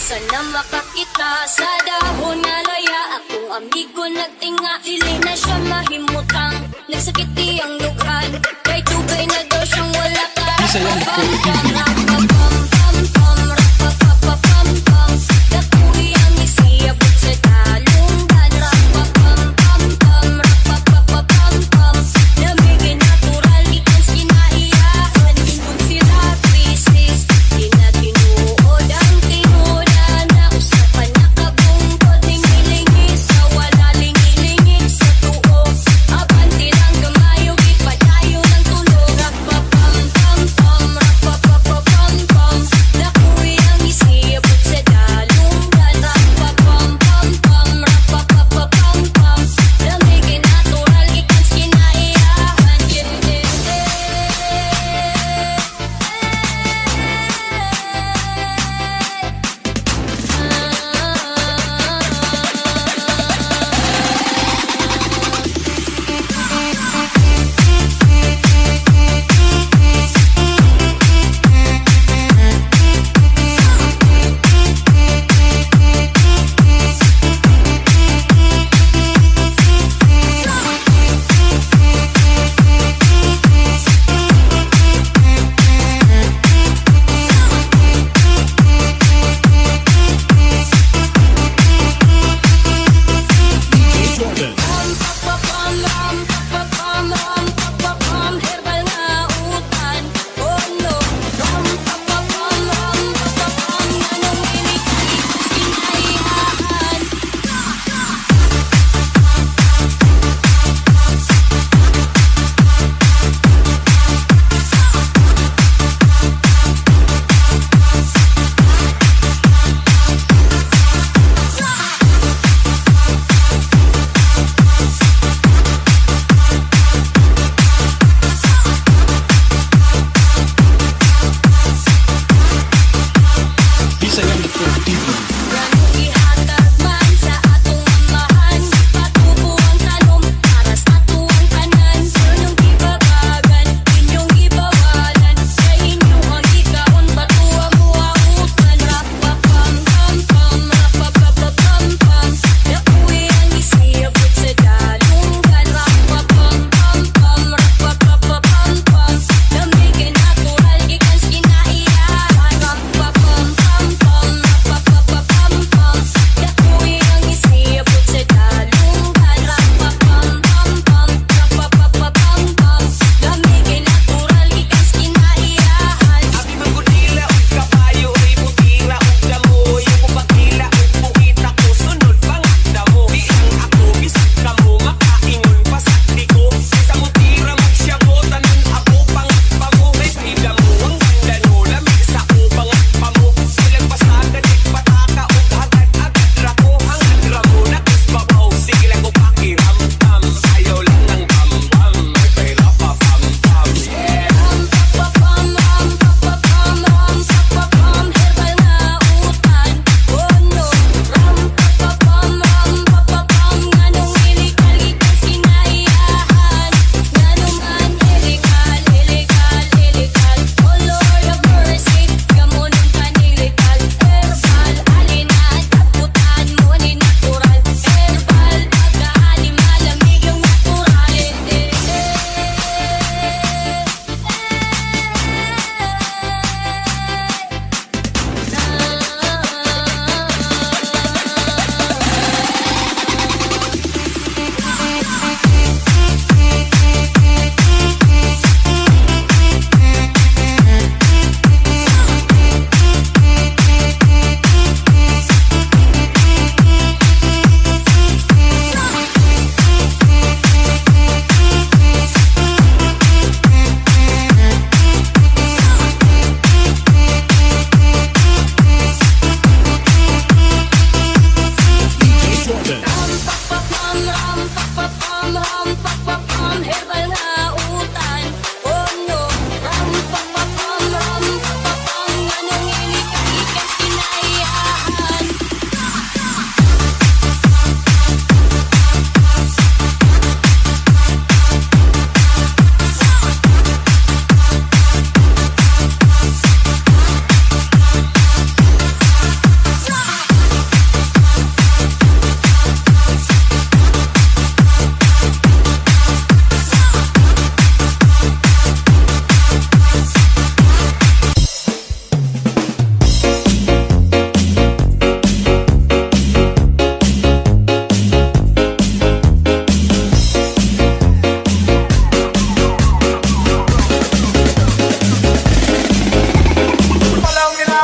Sana makakita sa dahon nga laya. Akong amigo nagtinga, dili na siya mahimutang. Nagsakit iyang lughan, kay tubay na daw siyang wala ka. Isa yan,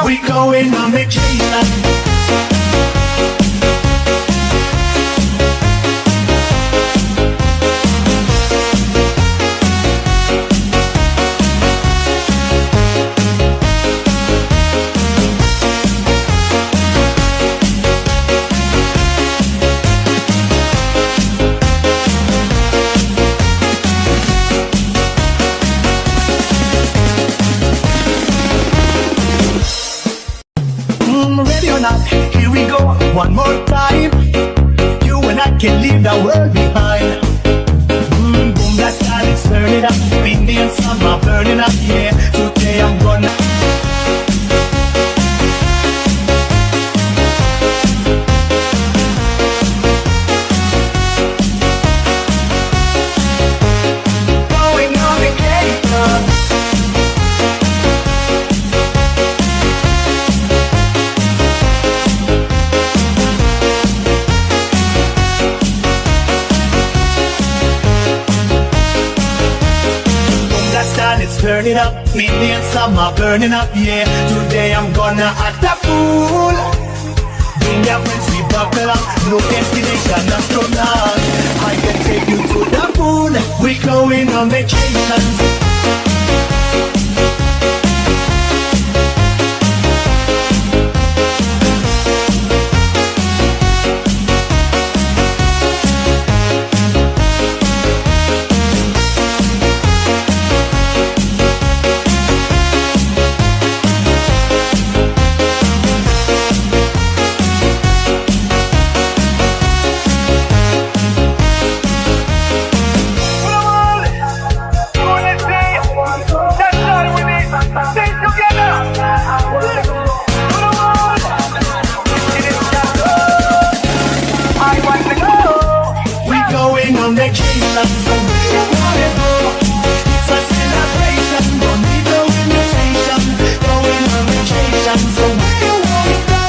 We going on vacation. Ready or not, here we go, one more time. You and I can leave the world behind. Boom, that's how it's turn it up. Windy and summer burning up, yeah. Today I'm gonna going on vacation. And it's turning up, windy and summer burning up, yeah. Today I'm gonna act a fool. Bring your friends, we buckle up. No destination, astronaut. I can take you to the moon. We going on vacations. On vacation, so where you wanna go? It's a celebration, don't need no invitation. Going on vacation, so where you wanna go?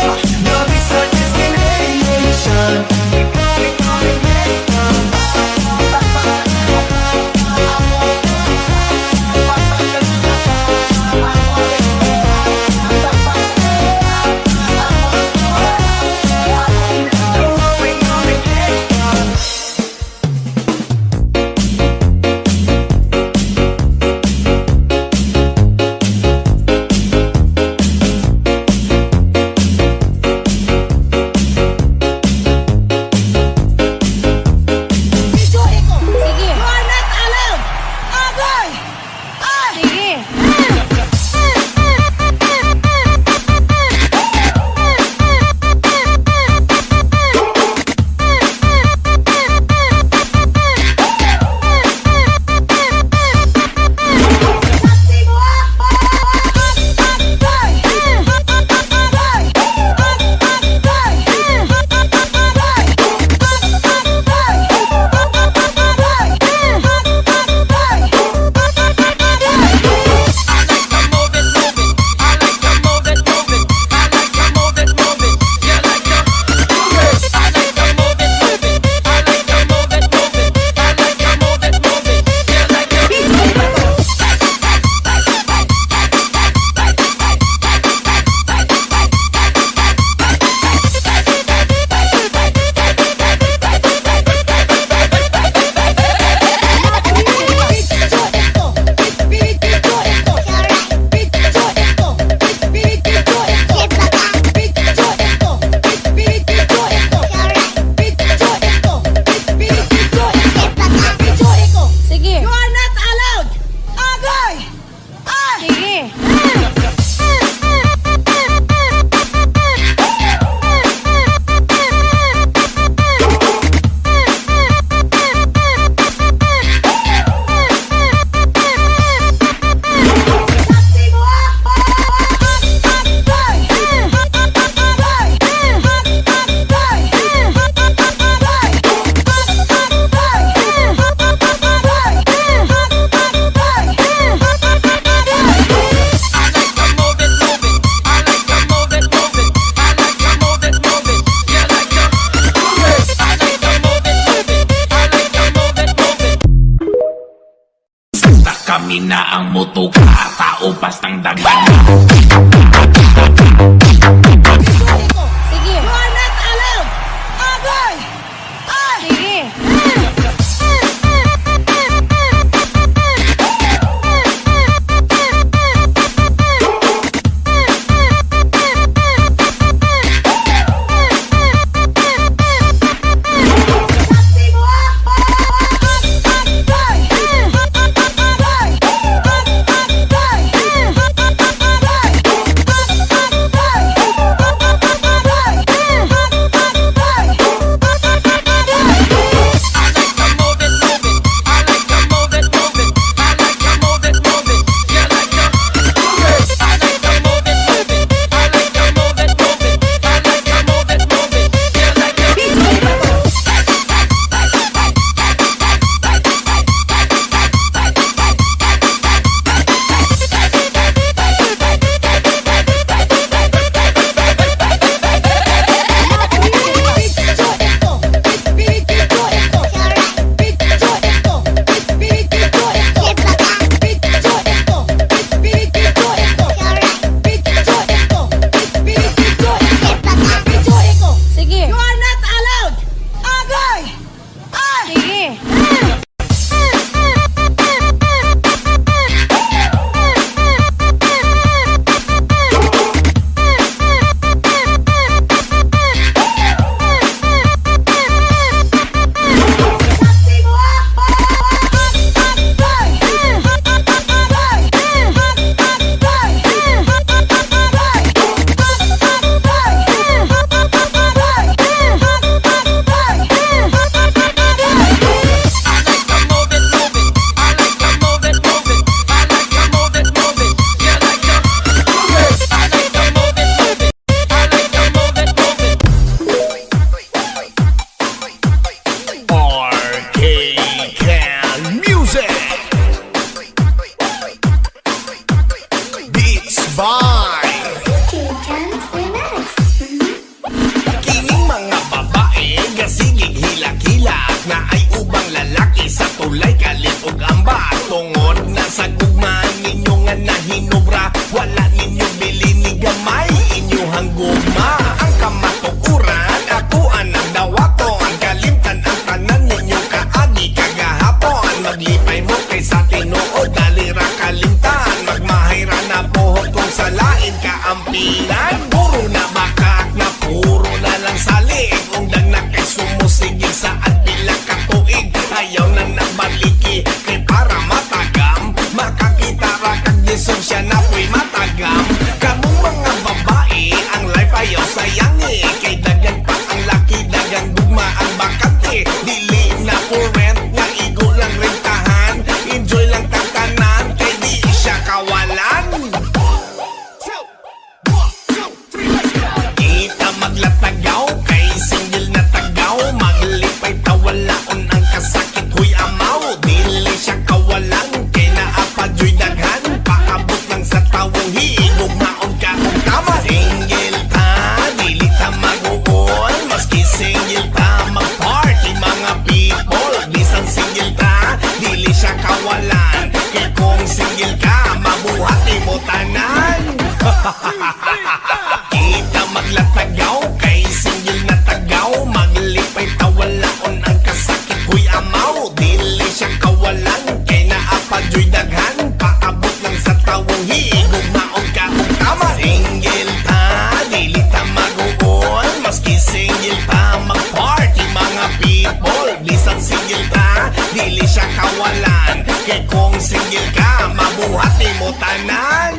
Love is a destination. We're going on Kami na ang mutuka, tao pastang dagan. by kining mga babae gasigig hilak-hilak na ay ubang lalaki sa tulay kalit ug amba tungod na sa gugmaan ninyo nga nahinubra wala ninyo bili ni gamay inyuhang gugma ang kamatukuran ako anang dawato ang kalimtan ang tanan ninyo kaagi kagahapon maglipay mo kay sa tinuod dali ra kalimtan magmahay ra na buhok kung sa lain kaampinan puro na bakak na puro na lang salig undang na kay sumusigig sa pila ka tuig ayaw na nabaliki kay para matagam makakita ra kag disong siya na po'y matagam kamong mga babae ang life ayaw sayangi kay dagan pa ang laki dagang gugma ang bakante dili na for rent nga igo lang rentahan enjoy lang tagtanan kay di siya kawalan kita maglatagaw kay single na tagaw maglipay tawalaon ang kasakit huy amaw dili siya kawalan kay naapadyo'y daghan paabot lang sa tawong higog maon ka kung tama single ta dili ta mag-uol maski single ta mag-party mga people bisan single ta dili siya kawalan kay kung single ka mabuhati mo tanan kita maglatagaw kay single na tagaw maglipay tawalaon ang kasakit huy amaw dili siya kawalan kay naapadyo'y daghan paabot lang sa tawong higog maon ka kung tama single ta dili ta mag-uol maski single ta mag-party mga people bisan single ta dili siya kawalan kay kung single ka mabuhati mo tanan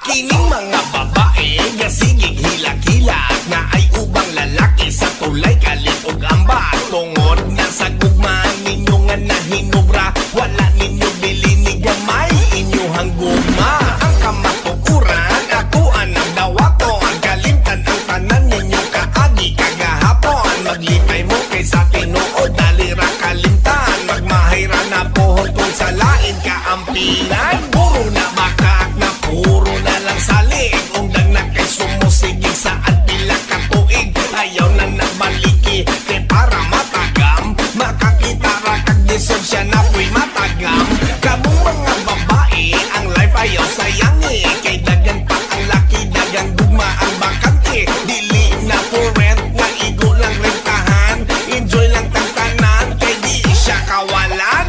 kining mga babae gasigig hilak-hilak na ay ubang lalaki sa tulay kalit ug amba tungod na sa gugmaan ninyo nga nahinubra wala ninyo bili ni gamay inyuhang gugma ang kamatukuran ako anang dawato ang kalimtan ang tanan ninyo kaagi kagahapon maglipay mo kay sa tinuod dali ra kalimtan magmahay ra na buhok kung sa lain kaampinan puro na bakak na puro na lang salig undang na kay sumusigig sa pila ka tuig ayaw na nabaliki kay para matagam makakita ra kag disod siya na po'y matagam kamong mga babae ang life ayaw sayangi kay dagan pa ang laki dagang gugma ang bakante dili na for rent nga igo lang rentahan enjoy lang tagtanan kay di siya kawalan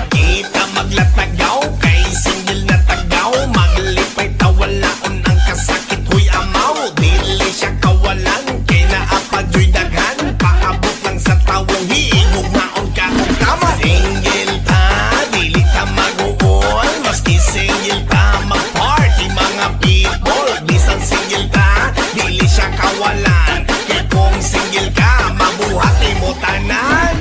kita maglatagaw kay single na tagaw maglipay tawalaon ang kasakit huy amaw dili siya kawalan kay naapadyo'y daghan paabot lang sa tawong higog maon ka kung tama single ta dili ta mag-uol maski single ta mag-party mga people bisan single ta dili siya kawalan kay kung single ka mabuhati mo tanan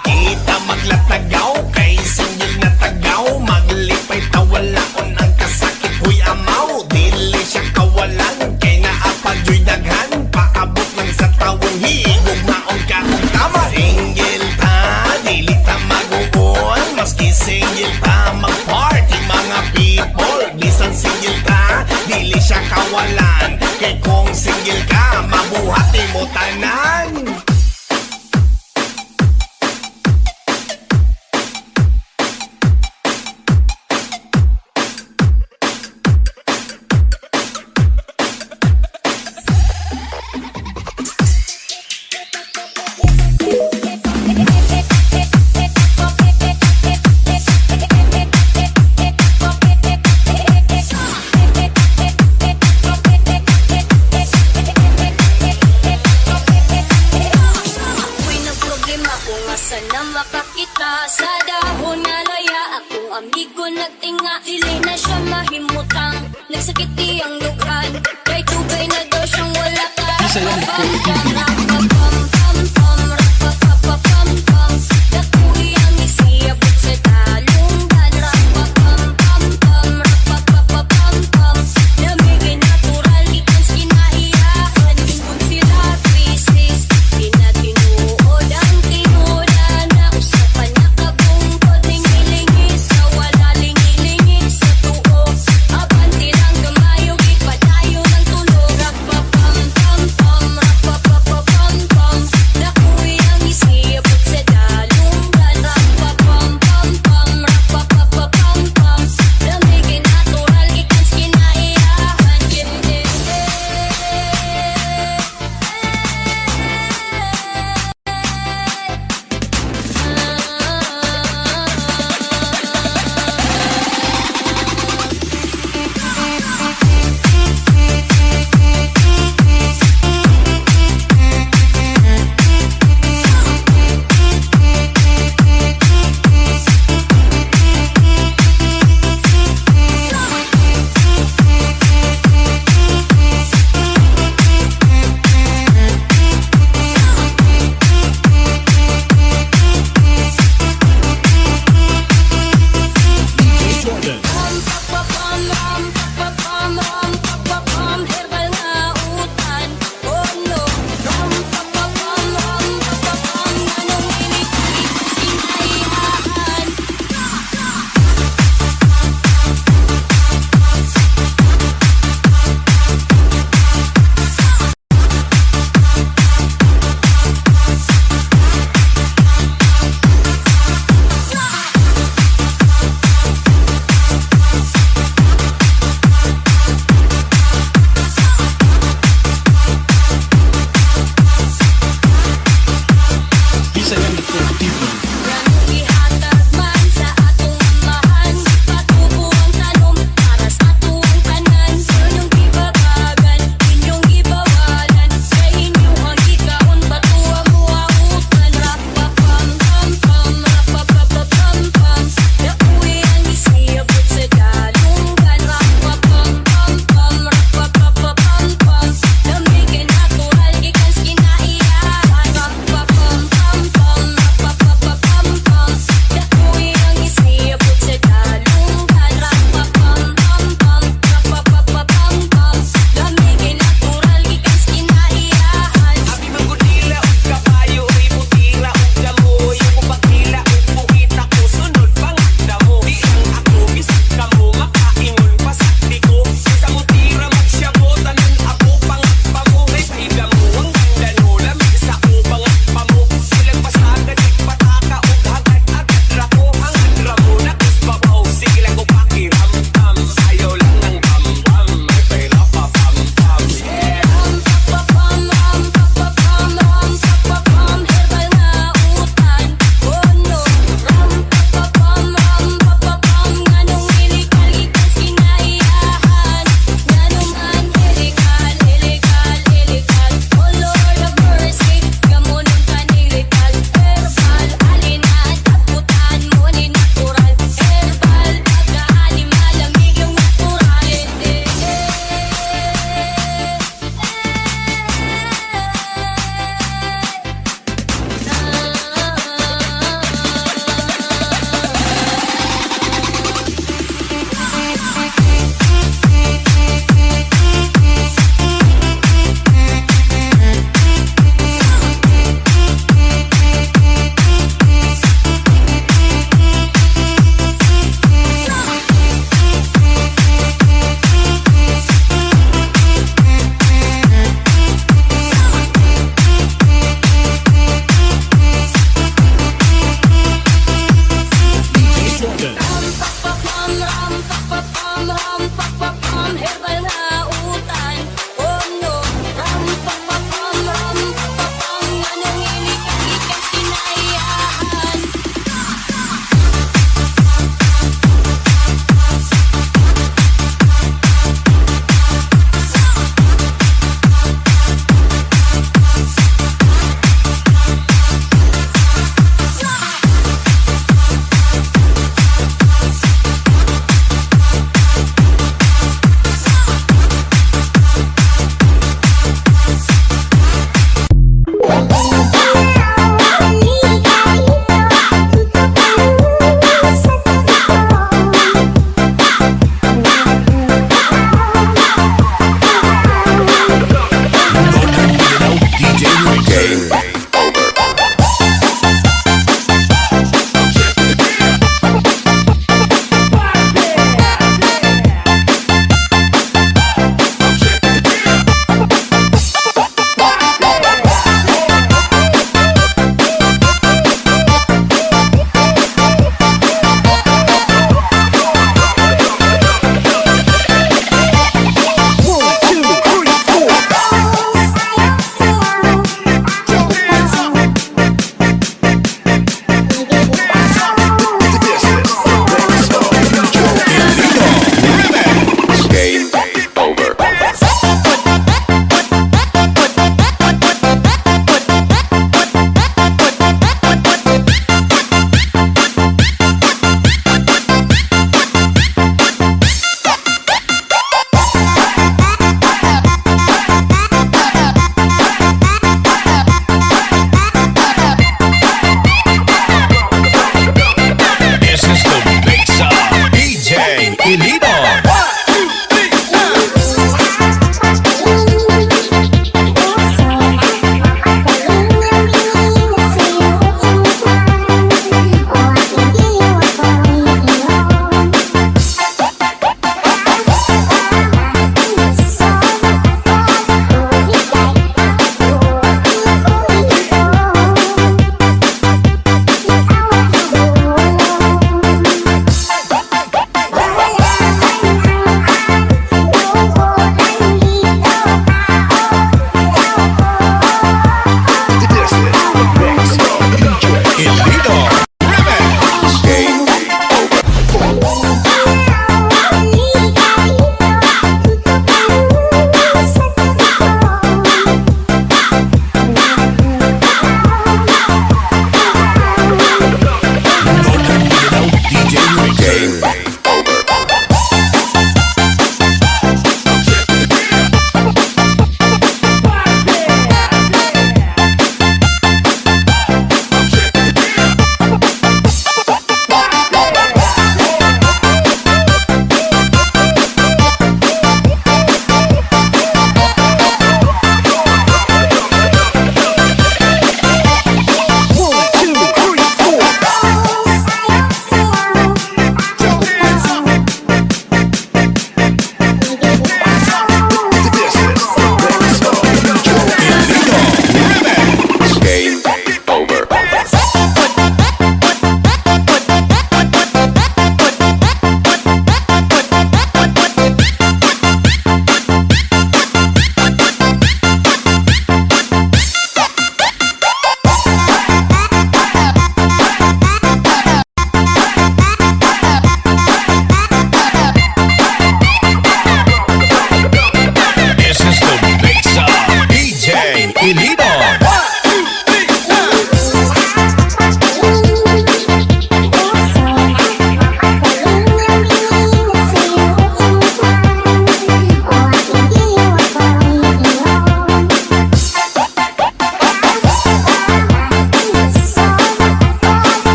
kita maglatagaw kay single na tagaw maglipay tawalaon ang kasakit huy amaw dili siya kawalan kay naapadyo'y daghan paabot lang sa tawong higog maon ka kung tama single ta dili ta mag-uol maski single ta mag-party mga people bisan single ta dili siya kawalan kay kung single ka mabuhati mo tanan Sana makakita sa dahon nga laya akong amigo nagtinga dili na siya mahimutang nagsakiti ang lughan kay tubay na daw siyang wala ka Dakuhi ang isiyabot sa talunggan Lamigin natural ikang sinahiyaan Kung sila krisis Tinatinuod ang tinuda na usapan na kabungan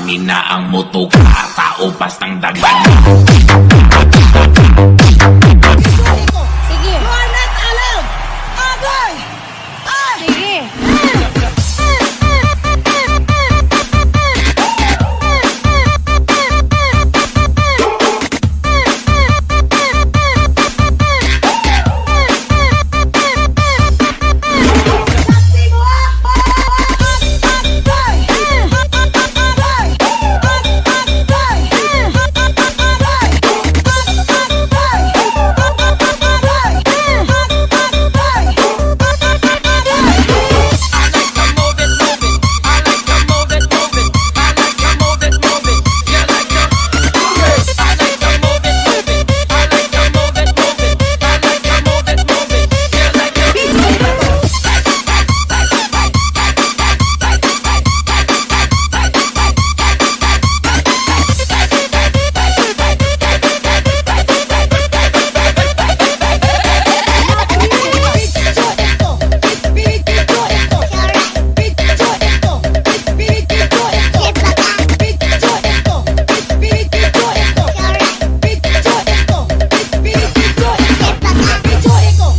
pangina ang mutuka, tao pastang dagdag. Sige. You are not allowed. Agay! Ay! Sige. Saksi mo ah! Agay! Agay!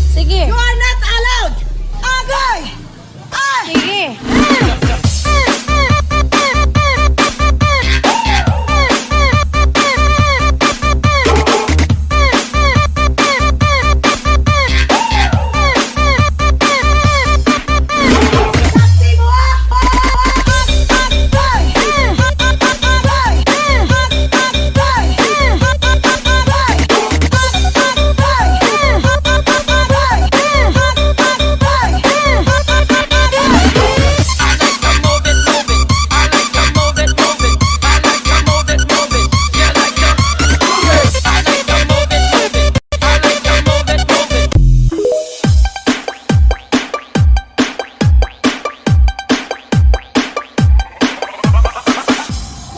Sige. You are not allowed. Agay! Ay! Sige. Saksi mo ah! Agay!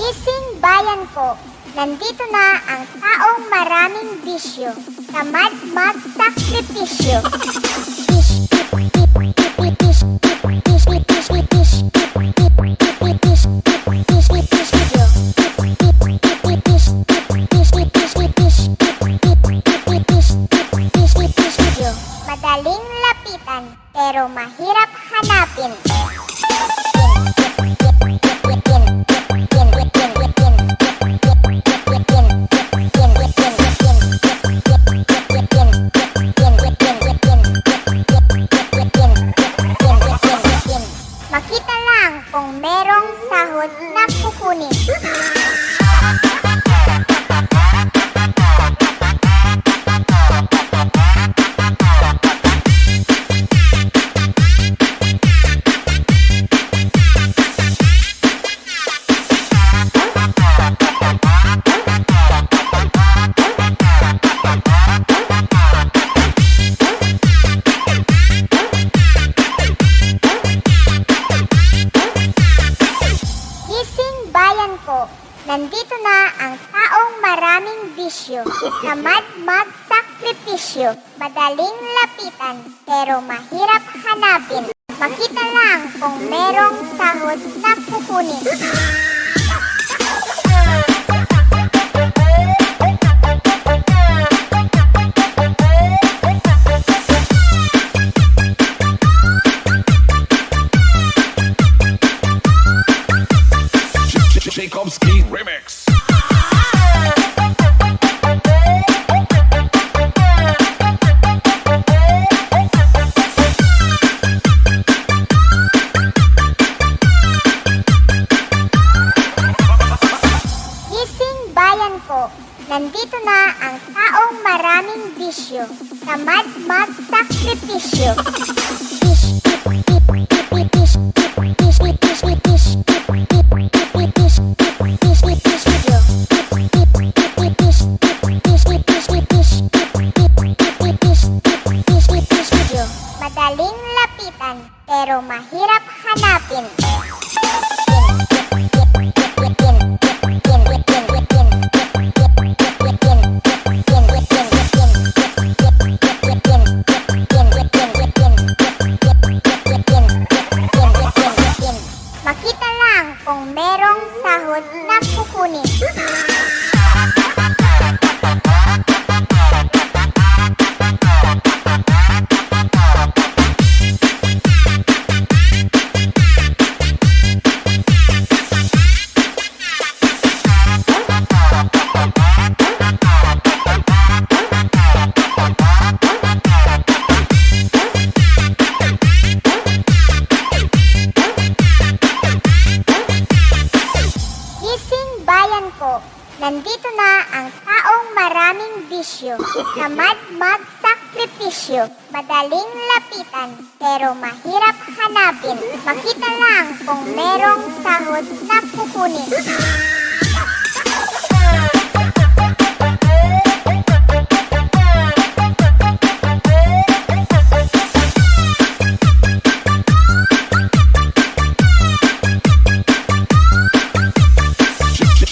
Gising bayan ko, nandito na ang taong maraming bisyo, tamad magsakripisyo. Madaling lapitan, pero mahirap hanapin. Makita lang kung merong sahod na kukunin. Gising bayan ko, nandito na ang taong maraming bisyo, tamad magsakripisyo, madaling lapitan, pero mahirap hanapin. Makita lang kung merong sahod na kukunin. Tchaikovsky Remix. Gising bayan ko, nandito na ang taong maraming bisyo, tamad magsakripisyo. Madaling lapitan, pero mahirap hanapin. bisyo. Tamad magsakripisyo. Madaling lapitan, pero mahirap hanapin. Makita lang kung merong sahod na kukunin.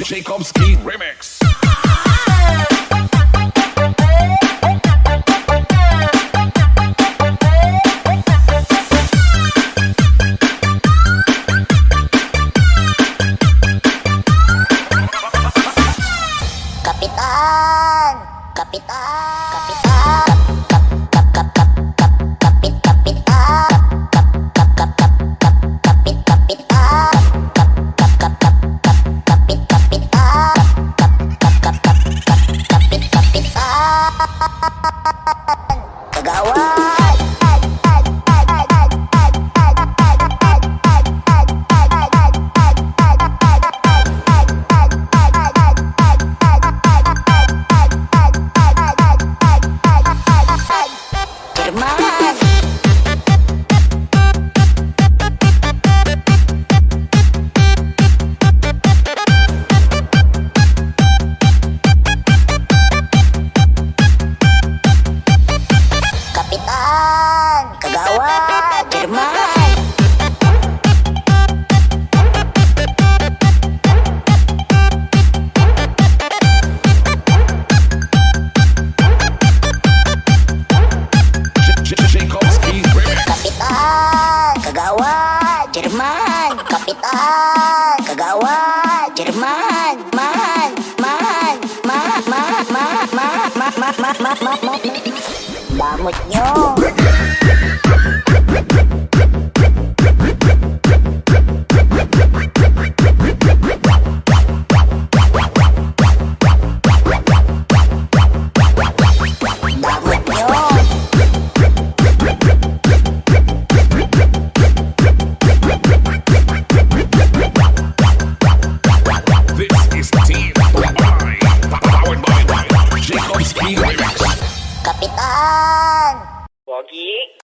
Tchaikovsky Remix. Kapitan! Kapitan! Kapitan! Kagawad! Firman! Kapitan! Kagawad! Firman! Tchaikovsky Remix. Kapitan! Kagawad! Jerman! Kapitan! Kagawad! Jerman! Damot nyo! Damot nyo! This is Team powered by Tchaikovsky Remix. Kapitan! Pogi,